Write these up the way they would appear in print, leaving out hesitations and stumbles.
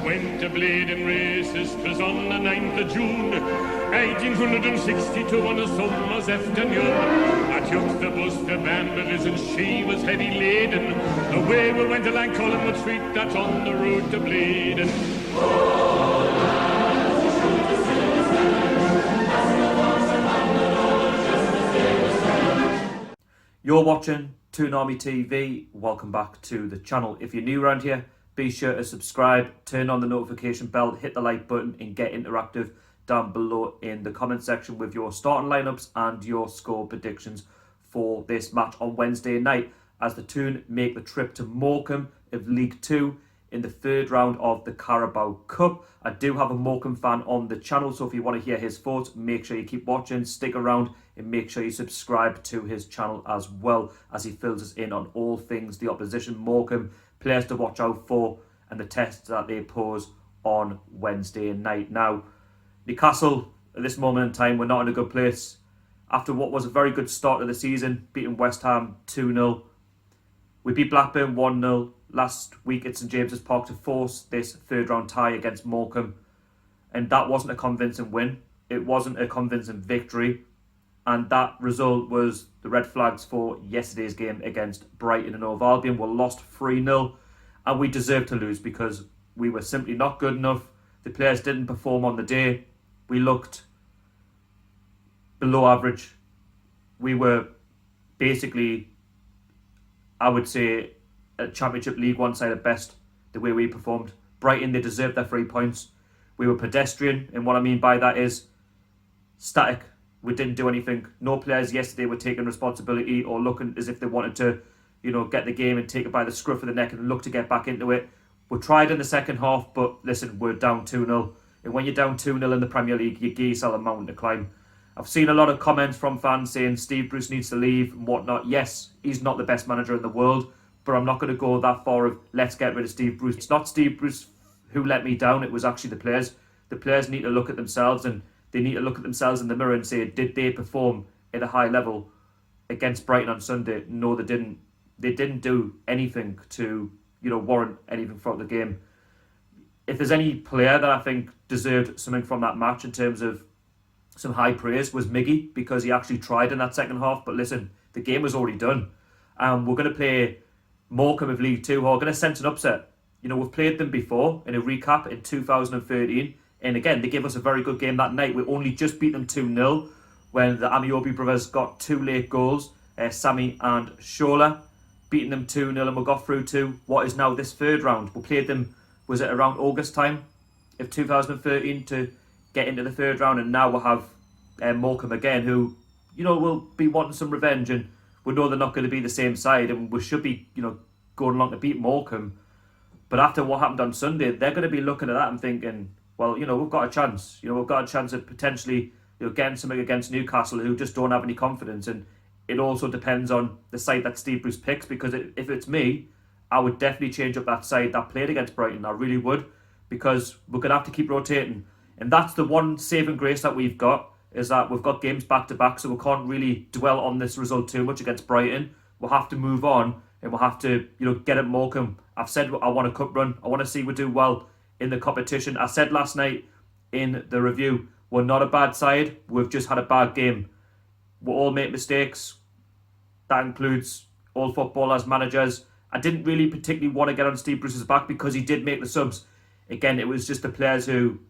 went to bleeding races, 'twas on the 9th of June, 1862 on a summer's afternoon. I took the bus to Banbury's and she was heavy laden. Away we went along Collingwood Street, that's on the road to bleeding. You're watching Toon Army TV. Welcome back to the channel. If you're new around here, be sure to subscribe, turn on the notification bell, hit the like button and get interactive down below in the comment section with your starting lineups and your score predictions for this match on Wednesday night as the Toon make the trip to Morecambe of League 2 in the third round of the Carabao Cup. I do have a Morecambe fan on the channel, so if you want to hear his thoughts, make sure you keep watching, stick around and make sure you subscribe to his channel as well as he fills us in on all things the opposition, Morecambe, players to watch out for and the tests that they pose on Wednesday night. Now, Newcastle, at this moment in time, we're not in a good place. After what was a very good start of the season, beating West Ham 2-0. We beat Blackburn 1-0 last week at St James's Park to force this third round tie against Morecambe. And that wasn't a convincing win. It wasn't a convincing victory. And that result was the red flags for yesterday's game against Brighton and Hove Albion. We lost 3-0 and we deserved to lose because we were simply not good enough. The players didn't perform on the day. We looked below average. We were basically, I would say, a Championship League One side at best, the way we performed. Brighton, they deserved their 3 points. We were pedestrian, and what I mean by that is static. We didn't do anything. No players yesterday were taking responsibility or looking as if they wanted to, get the game and take it by the scruff of the neck and look to get back into it. We tried in the second half, but listen, we're down 2-0. And when you're down 2-0 in the Premier League, you give yourself a mountain to climb. I've seen a lot of comments from fans saying Steve Bruce needs to leave and whatnot. Yes, he's not the best manager in the world, but I'm not going to go that far of let's get rid of Steve Bruce. It's not Steve Bruce who let me down. It was actually the players. The players need to look at themselves and they need to look at themselves in the mirror and say, did they perform at a high level against Brighton on Sunday? No, they didn't. They didn't do anything to, warrant anything from the game. If there's any player that I think deserved something from that match in terms of some high praise was Miggy, because he actually tried in that second half. But listen, the game was already done. We're going to play Morecambe of League 2 who are going to sense an upset. We've played them before in a recap in 2013. And again, they gave us a very good game that night. We only just beat them 2-0 when the Amiobi brothers got 2 late goals, Sammy and Shola, beating them 2-0, and we got through to what is now this third round. We played them, was it around August time of 2013 to get into the third round, and now we'll have Morecambe again, who, will be wanting some revenge, and we know they're not going to be the same side, and we should be, going along to beat Morecambe. But after what happened on Sunday, they're going to be looking at that and thinking, well, we've got a chance. We've got a chance of potentially, getting something against Newcastle, who just don't have any confidence. And it also depends on the side that Steve Bruce picks, because if it's me, I would definitely change up that side that played against Brighton. I really would, because we're going to have to keep rotating. And that's the one saving grace that we've got, is that we've got games back-to-back, so we can't really dwell on this result too much against Brighton. We'll have to move on, and we'll have to, get at Morecambe. I've said I want a cup run. I want to see we do well in the competition. I said last night in the review, we're not a bad side. We've just had a bad game. We all make mistakes. That includes all footballers, managers. I didn't really particularly want to get on Steve Bruce's back because he did make the subs. Again, it was just the players who,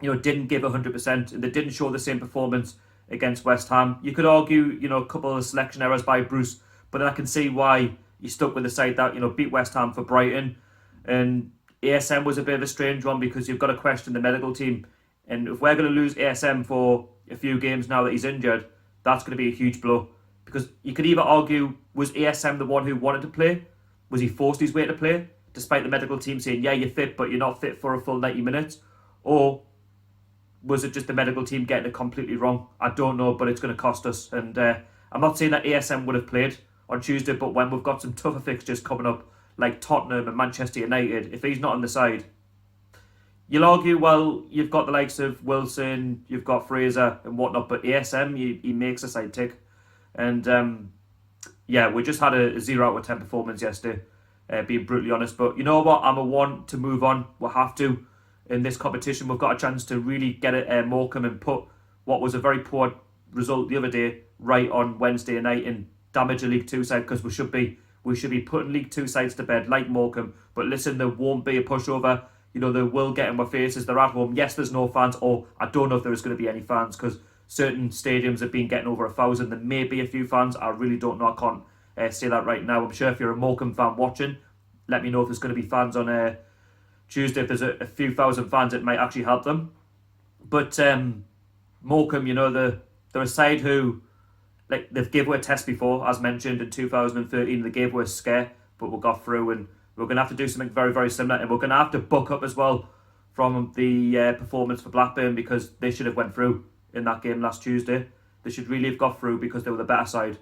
didn't give 100% and they didn't show the same performance against West Ham. You could argue, a couple of selection errors by Bruce, but then I can see why he stuck with the side that, beat West Ham for Brighton. And ASM was a bit of a strange one because you've got to question the medical team. And if we're going to lose ASM for a few games now that he's injured, that's going to be a huge blow. Because you could either argue, was ASM the one who wanted to play? Was he forced his way to play? Despite the medical team saying, yeah, you're fit, but you're not fit for a full 90 minutes. Or was it just the medical team getting it completely wrong? I don't know, but it's going to cost us. And I'm not saying that ASM would have played on Tuesday, but when we've got some tougher fixtures coming up, like Tottenham and Manchester United, if he's not on the side, you'll argue, well, you've got the likes of Wilson, you've got Fraser and whatnot, but ASM, he makes a side tick. And yeah, we just had a 0 out of 10 performance yesterday. being brutally honest. But you know what? I'm a one to move on. We'll have to. In this competition, we've got a chance to really get it Morecambe and put what was a very poor result the other day right on Wednesday night and damage a League Two side, because we should be putting League Two sides to bed like Morecambe. But listen, there won't be a pushover. You know, they will get in our faces. They're at home. Yes, there's no fans, or I don't know if there is going to be any fans, because certain stadiums have been getting over 1,000. There may be a few fans. I really don't know. I can't say that right now. I'm sure if you're a Morecambe fan watching, let me know if there's going to be fans on Tuesday. If there's a few thousand fans, it might actually help them. But Morecambe, you know, they're a side who, like, they've gave away a test before, as mentioned, in 2013. They gave away a scare, but we got through, and we're going to have to do something very, very similar, and we're going to have to buck up as well from the performance for Blackburn, because they should have went through in that game last Tuesday. They should really have got through because they were the better side.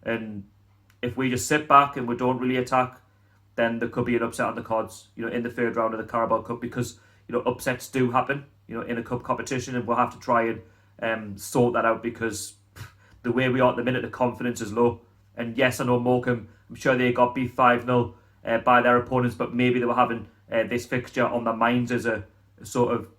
And if we just sit back and we don't really attack, then there could be an upset on the cards, you know, in the third round of the Carabao Cup, because, you know, upsets do happen, you know, in a cup competition, and we'll have to try and sort that out, because the way we are at the minute, the confidence is low. And yes, I know Morecambe, I'm sure they got beat 5-0 by their opponents, but maybe they were having this fixture on their minds as a sort of,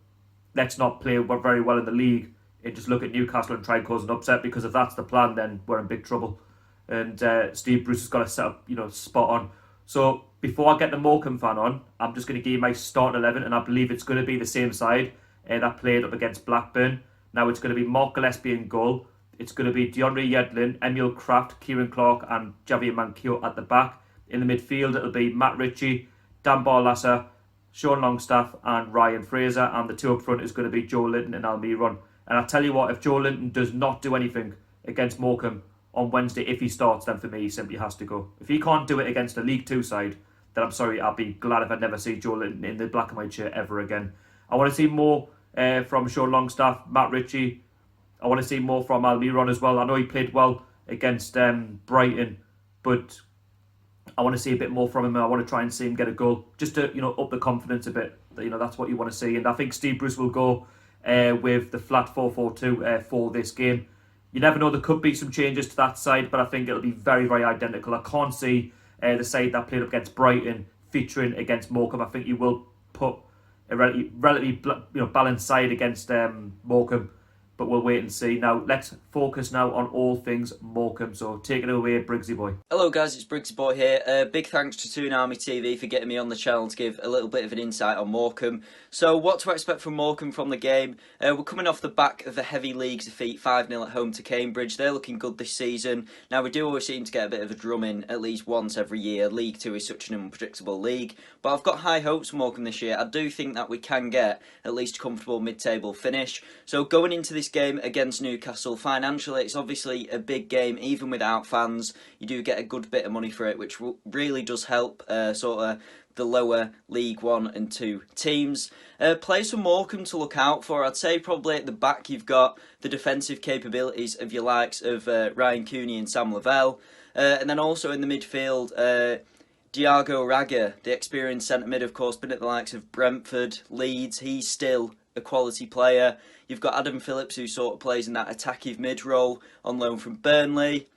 let's not play very well in the league and just look at Newcastle and try and cause an upset, because if that's the plan, then we're in big trouble. And Steve Bruce has got to set up, you know, spot on. So before I get the Morecambe fan on, I'm just going to give you my starting 11, and I believe it's going to be the same side that played up against Blackburn. Now it's going to be Mark Gillespie in goal. It's going to be DeAndre Yedlin, Emil Kraft, Kieran Clark and Javier Manquillo at the back. In the midfield, it'll be Matt Ritchie, Dan Barlasser, Sean Longstaff and Ryan Fraser. And the two up front is going to be Joe Linton and Almiron. And I tell you what, if Joe Linton does not do anything against Morecambe on Wednesday, if he starts, then for me, he simply has to go. If he can't do it against a League Two side, then I'm sorry, I'll be glad if I never see Joe Linton in the black and white shirt ever again. I want to see more from Sean Longstaff, Matt Ritchie. I want to see more from Almiron as well. I know he played well against Brighton, but I want to see a bit more from him. I want to try and see him get a goal, just to, you know, up the confidence a bit. You know, that's what you want to see. And I think Steve Bruce will go with the flat 4-4-2 for this game. You never know, there could be some changes to that side, but I think it'll be very, very identical. I can't see the side that played up against Brighton featuring against Morecambe. I think you will put a relatively balanced side against Morecambe, but we'll wait and see. Now, let's focus now on all things Morecambe. So take it away, Briggsy boy. Hello guys, it's Briggsy boy here. Big thanks to Toon Army TV for getting me on the channel to give a little bit of an insight on Morecambe. So what to expect from Morecambe from the game? We're coming off the back of the heavy leagues defeat 5-0 at home to Cambridge. They're looking good this season. Now we do always seem to get a bit of a drumming at least once every year. League 2 is such an unpredictable league. But I've got high hopes for Morecambe this year. I do think that we can get at least a comfortable mid-table finish. So going into this game against Newcastle, financially it's obviously a big game. Even without fans, you do get a good bit of money for it, which really does help sort of the lower League 1 and 2 teams. Players for Morecambe to look out for, I'd say probably at the back you've got the defensive capabilities of your likes of Ryan Cooney and Sam Lavelle, and then also in the midfield Diago Raga, the experienced centre mid, of course, been at the likes of Brentford, Leeds. He's still a quality player. You've got Adam Phillips, who sort of plays in that attacking mid role on loan from Burnley.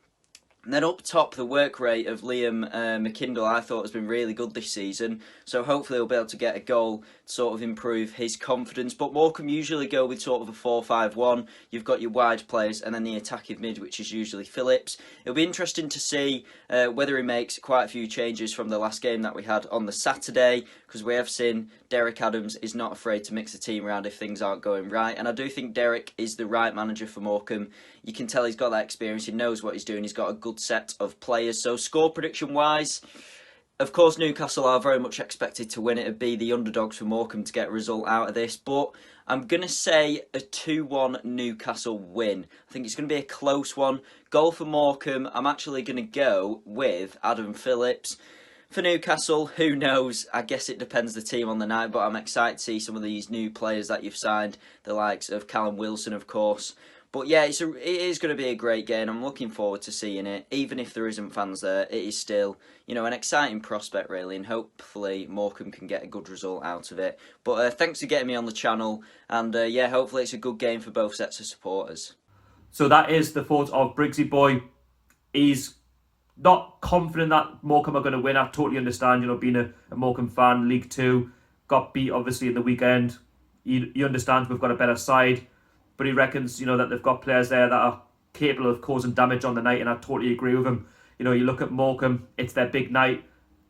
And then up top, the work rate of Liam McKindle, I thought, has been really good this season. So hopefully he'll be able to get a goal to sort of improve his confidence. But Morecambe usually go with sort of a 4-5-1. You've got your wide players and then the attacking mid, which is usually Phillips. It'll be interesting to see whether he makes quite a few changes from the last game that we had on the Saturday, because we have seen Derek Adams is not afraid to mix the team around if things aren't going right. And I do think Derek is the right manager for Morecambe. You can tell he's got that experience, he knows what he's doing, he's got a good set of players. So score prediction wise, of course Newcastle are very much expected to win. It would be the underdogs for Morecambe to get a result out of this, but I'm going to say a 2-1 Newcastle win. I think it's going to be a close one. Goal for Morecambe, I'm actually going to go with Adam Phillips. For Newcastle, who knows? I guess it depends the team on the night, but I'm excited to see some of these new players that you've signed, the likes of Callum Wilson, of course. But yeah, it is going to be a great game. I'm looking forward to seeing it. Even if there isn't fans there, it is still, you know, an exciting prospect really, and hopefully Morecambe can get a good result out of it. But thanks for getting me on the channel, and yeah, hopefully it's a good game for both sets of supporters. So that is the thoughts of Briggsy boy. He's not confident that Morecambe are going to win. I totally understand, being a Morecambe fan, League Two, got beat obviously in the weekend. He understands we've got a better side, but he reckons, that they've got players there that are capable of causing damage on the night, and I totally agree with him. You look at Morecambe, it's their big night.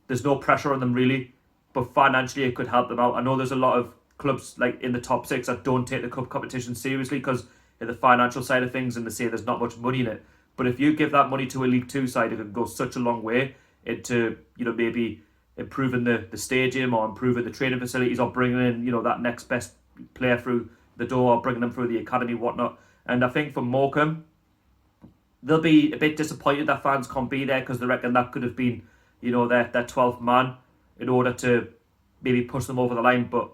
There's no pressure on them really, but financially it could help them out. I know there's a lot of clubs like in the top six that don't take the cup competition seriously because of the financial side of things, and they say there's not much money in it. But if you give that money to a League Two side, it can go such a long way into, maybe improving the stadium or improving the training facilities or bringing in, that next best player through the door or bringing them through the academy, whatnot. And I think for Morecambe, they'll be a bit disappointed that fans can't be there because they reckon that could have been, their 12th man in order to maybe push them over the line. But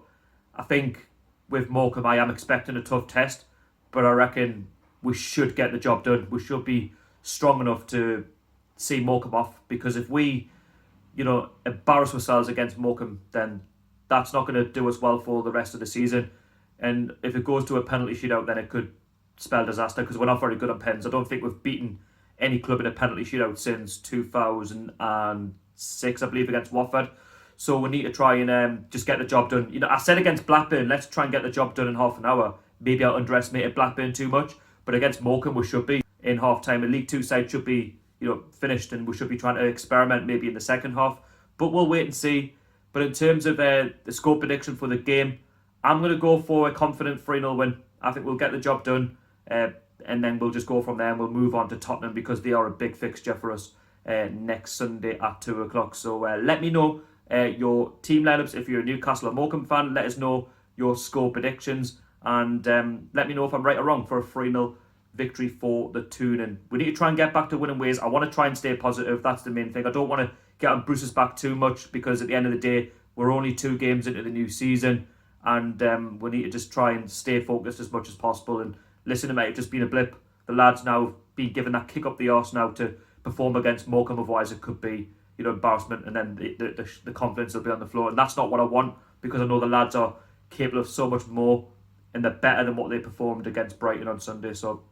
I think with Morecambe, I am expecting a tough test, but I reckon we should get the job done. We should be strong enough to see Morecambe off, because if we, embarrass ourselves against Morecambe, then that's not going to do us well for the rest of the season. And if it goes to a penalty shootout, then it could spell disaster because we're not very good on pens. I don't think we've beaten any club in a penalty shootout since 2006, I believe, against Watford. So we need to try and just get the job done. I said against Blackburn, let's try and get the job done in half an hour. Maybe I underestimated Blackburn too much, but against Morecambe we should be in half time. A League Two side should be, finished, and we should be trying to experiment maybe in the second half. But we'll wait and see. But in terms of the score prediction for the game, I'm going to go for a confident 3-0 win. I think we'll get the job done, and then we'll just go from there and we'll move on to Tottenham because they are a big fixture for us next Sunday at 2 o'clock. So let me know your team lineups. If you're a Newcastle or Morecambe fan, let us know your score predictions, and let me know if I'm right or wrong for a 3-0 victory for the Toon. And we need to try and get back to winning ways. I want to try and stay positive. That's the main thing. I don't want to get on Bruce's back too much because at the end of the day, we're only 2 games into the new season, and we need to just try and stay focused as much as possible. And listen, it might have just been a blip. The lads now being given that kick up the arse now to perform against Morecambe, otherwise it could be, embarrassment, and then the confidence will be on the floor. And that's not what I want, because I know the lads are capable of so much more and they're better than what they performed against Brighton on Sunday. So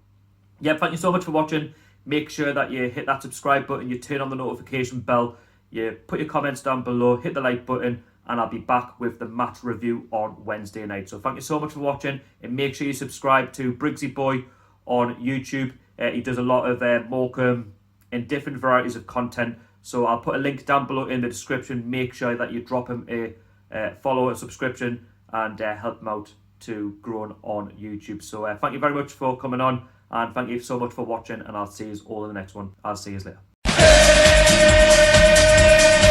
yeah, thank you so much for watching. Make sure that you hit that subscribe button, you turn on the notification bell, you put your comments down below, hit the like button, and I'll be back with the match review on Wednesday night. So thank you so much for watching, and make sure you subscribe to Briggsy Boy on YouTube. He does a lot of Morecambe and different varieties of content. So I'll put a link down below in the description. Make sure that you drop him a follow, a subscription, and help him out to grow on YouTube. So thank you very much for coming on, and thank you so much for watching, and I'll see you all in the next one. I'll see you later.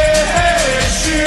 Hey, you